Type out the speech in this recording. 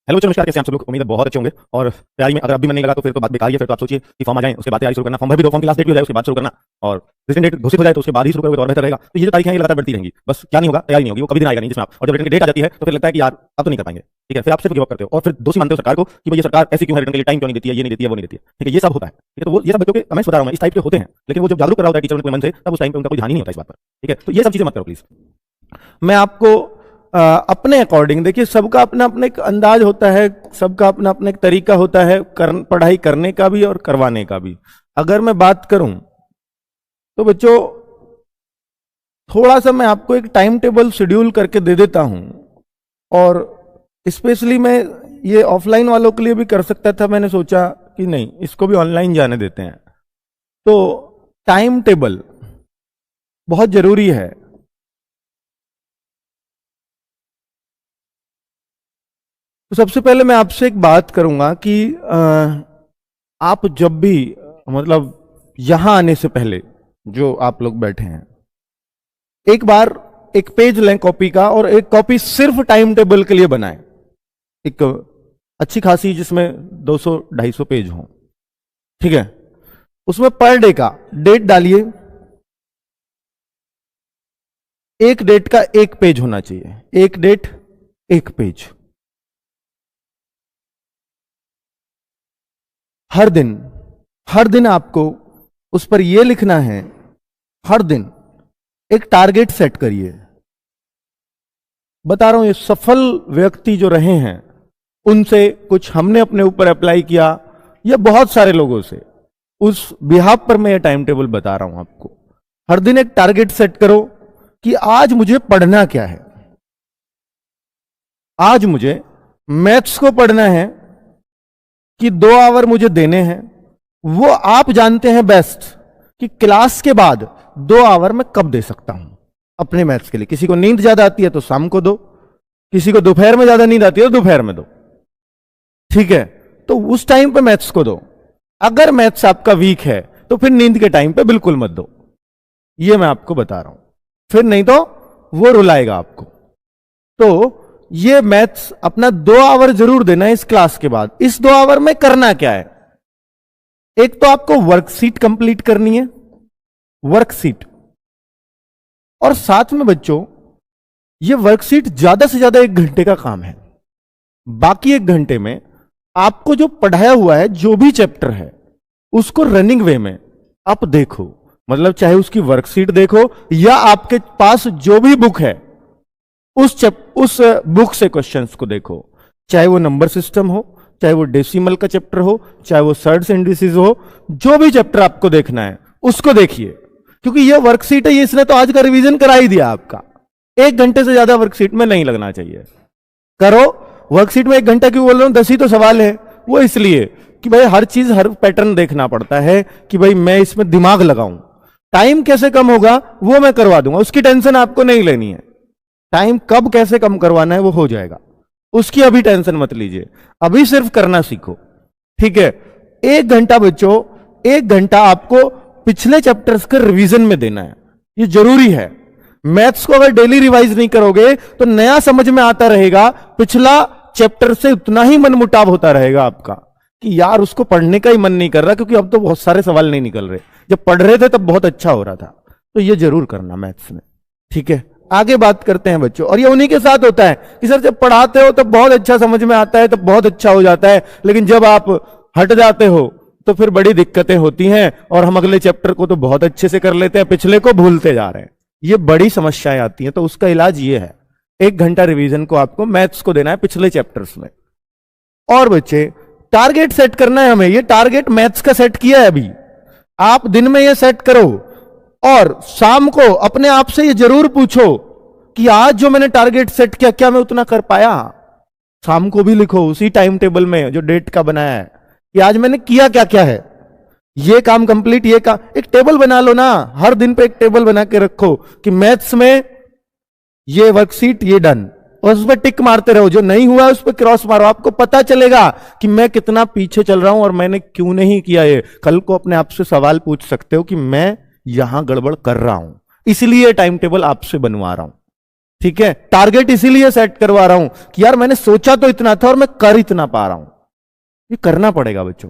Hello बच्चों, नमस्कार। कैसे हैं आप सब लोग? उम्मीद है बहुत अच्छे होंगे। और तैयारी में अगर अब भी मन नहीं लगा तो फिर तो बात बेकार ही है। फिर तो आप सोचिए कि फॉर्म आ जाए, उसके बाद तैयारी शुरू करना, फॉर्म भर भी दो, फॉर्म की लास्ट डेट भी हो जाए, उसके बाद शुरू करना, और रिटन डेट घोषित हो जाए तो उसके बाद ही शुरू करोगे तो और बेहतर रहेगा। तो ये जो तारीखें हैं ये लगातार बढ़ती रहेंगी, बस क्या नहीं होगा, तैयारी नहीं होगी, वो कभी दिन आएगा नहीं जिसमें आप, और जब रिटन की डेट आ जाती है तो फिर लगता है कि यार अब तो नहीं कर पाएंगे। ठीक है, फिर आप सिर्फ गिव अप करते हो और फिर दोषी मानते हो सरकार को कि भाई ये सरकार ऐसी क्यों है, रिटन के लिए टाइम क्यों नहीं देती है, ये नहीं देती है, वो नहीं देती है। ठीक है, ये सब होता है। ठीक है, तो वो ये सब बच्चों के मैं बता रहा हूँ, इस टाइप के होते हैं, लेकिन वो जब जागरूक कर रहा होता है टीचर उनके मन से, तब उस टाइम पे उनका कोई ध्यान ही नहीं होता इस बात पर। ठीक है, तो ये सब चीजें मत करो प्लीज। मैं आपको अपने अकॉर्डिंग, देखिए सबका अपना अपना एक अंदाज होता है, सबका अपना अपना एक तरीका होता है पढ़ाई करने का भी और करवाने का भी। अगर मैं बात करूं तो बच्चों थोड़ा सा मैं आपको एक टाइम टेबल शेड्यूल करके दे देता हूं, और स्पेशली मैं ये ऑफलाइन वालों के लिए भी कर सकता था, मैंने सोचा कि नहीं इसको भी ऑनलाइन जाने देते हैं। तो टाइम टेबल बहुत जरूरी है। तो सबसे पहले मैं आपसे एक बात करूंगा कि आप जब भी मतलब यहां आने से पहले जो आप लोग बैठे हैं, एक बार एक पेज लें कॉपी का, और एक कॉपी सिर्फ टाइम टेबल के लिए बनाएं, एक अच्छी खासी जिसमें 200-250 पेज हो। ठीक है, उसमें पर डे का डेट डालिए, एक डेट का एक पेज होना चाहिए, एक डेट एक पेज। हर दिन आपको उस पर यह लिखना है, हर दिन एक टारगेट सेट करिए। बता रहा हूं, ये सफल व्यक्ति जो रहे हैं उनसे कुछ हमने अपने ऊपर अप्लाई किया, या बहुत सारे लोगों से, उस बिहाफ पर मैं ये टाइम टेबल बता रहा हूं आपको। हर दिन एक टारगेट सेट करो कि आज मुझे पढ़ना क्या है। आज मुझे मैथ्स को पढ़ना है कि 2 आवर मुझे देने हैं। वो आप जानते हैं बेस्ट कि क्लास के बाद 2 आवर मैं कब दे सकता हूं अपने मैथ्स के लिए। किसी को नींद ज्यादा आती है तो शाम को दो, किसी को दोपहर में ज्यादा नींद आती है तो दोपहर में दो। ठीक है, तो उस टाइम पे मैथ्स को दो। अगर मैथ्स आपका वीक है तो फिर नींद के टाइम पे बिल्कुल मत दो, ये मैं आपको बता रहा हूं, फिर नहीं तो वो रुलाएगा आपको। तो ये मैथ्स अपना 2 आवर जरूर देना है इस क्लास के बाद। इस 2 आवर में करना क्या है? एक तो आपको वर्कशीट कंप्लीट करनी है, वर्कशीट, और साथ में बच्चों ये वर्कशीट ज्यादा से ज्यादा 1 घंटे का काम है। बाकी 1 घंटे में आपको जो पढ़ाया हुआ है, जो भी चैप्टर है, उसको रनिंग वे में आप देखो। मतलब चाहे उसकी वर्कशीट देखो, या आपके पास जो भी बुक है उस बुक से क्वेश्चंस को देखो। चाहे वो नंबर सिस्टम हो, चाहे वो डेसिमल का चैप्टर हो, चाहे वो सर्ड्स इंडिसेस हो, जो भी चैप्टर आपको देखना है उसको देखिए। क्योंकि ये वर्कशीट है, ये इसने तो आज का रिवीजन करा ही दिया आपका। 1 घंटे से ज्यादा वर्कशीट में नहीं लगना चाहिए। करो, वर्कशीट में 1 घंटा क्यों बोल रहा हूं, 10 ही तो सवाल है। वो इसलिए कि भाई हर चीज, हर पैटर्न देखना पड़ता है कि भाई मैं इसमें दिमाग लगाऊं। टाइम कैसे कम होगा वो मैं करवा दूंगा, उसकी टेंशन आपको नहीं लेनी है। टाइम कब कैसे कम करवाना है वो हो जाएगा, उसकी अभी टेंशन मत लीजिए, अभी सिर्फ करना सीखो। ठीक है, 1 घंटा बच्चों, 1 घंटा आपको पिछले चैप्टर्स के रिवीजन में देना है, ये जरूरी है। मैथ्स को अगर डेली रिवाइज नहीं करोगे तो नया समझ में आता रहेगा, पिछला चैप्टर से उतना ही मनमुटाव होता रहेगा आपका कि यार उसको पढ़ने का ही मन नहीं कर रहा, क्योंकि अब तो बहुत सारे सवाल नहीं निकल रहे, जब पढ़ रहे थे तब बहुत अच्छा हो रहा था। तो ये जरूर करना मैथ्स में। ठीक है, आगे बात करते हैं बच्चों। और ये उन्हीं के साथ होता है कि सर जब पढ़ाते हो तब बहुत अच्छा समझ में आता है, तब बहुत अच्छा हो जाता है, लेकिन जब आप हट जाते हो तो फिर बड़ी दिक्कतें होती हैं, और हम अगले चैप्टर को तो बहुत अच्छे से कर लेते हैं, पिछले को भूलते जा रहे हैं। ये बड़ी समस्याएं आती हैं। तो उसका इलाज ये है, 1 घंटा रिवीजन को आपको मैथ्स को देना है पिछले चैप्टर्स में। और बच्चे टारगेट सेट करना है हमें। ये टारगेट मैथ्स का सेट किया है अभी, आप दिन में ये सेट करो, और शाम को अपने आप से ये जरूर पूछो कि आज जो मैंने टारगेट सेट किया, क्या मैं उतना कर पाया। शाम को भी लिखो उसी टाइम टेबल में जो डेट का बनाया है कि आज मैंने किया क्या क्या है, ये काम कंप्लीट, ये काम। एक टेबल बना लो ना, हर दिन पे एक टेबल बना के रखो कि मैथ्स में ये वर्कशीट, ये डन, और उस पर टिक मारते रहो। जो नहीं हुआ उस पर क्रॉस मारो, आपको पता चलेगा कि मैं कितना पीछे चल रहा हूं और मैंने क्यों नहीं किया ये। कल को अपने आप से सवाल पूछ सकते हो कि मैं यहां गड़बड़ कर रहा हूं, इसलिए टाइम टेबल आपसे बनवा रहा हूं। ठीक है, टारगेट इसीलिए सेट करवा रहा हूं कि यार मैंने सोचा तो इतना था और मैं कर इतना पा रहा हूं। ये करना पड़ेगा बच्चों।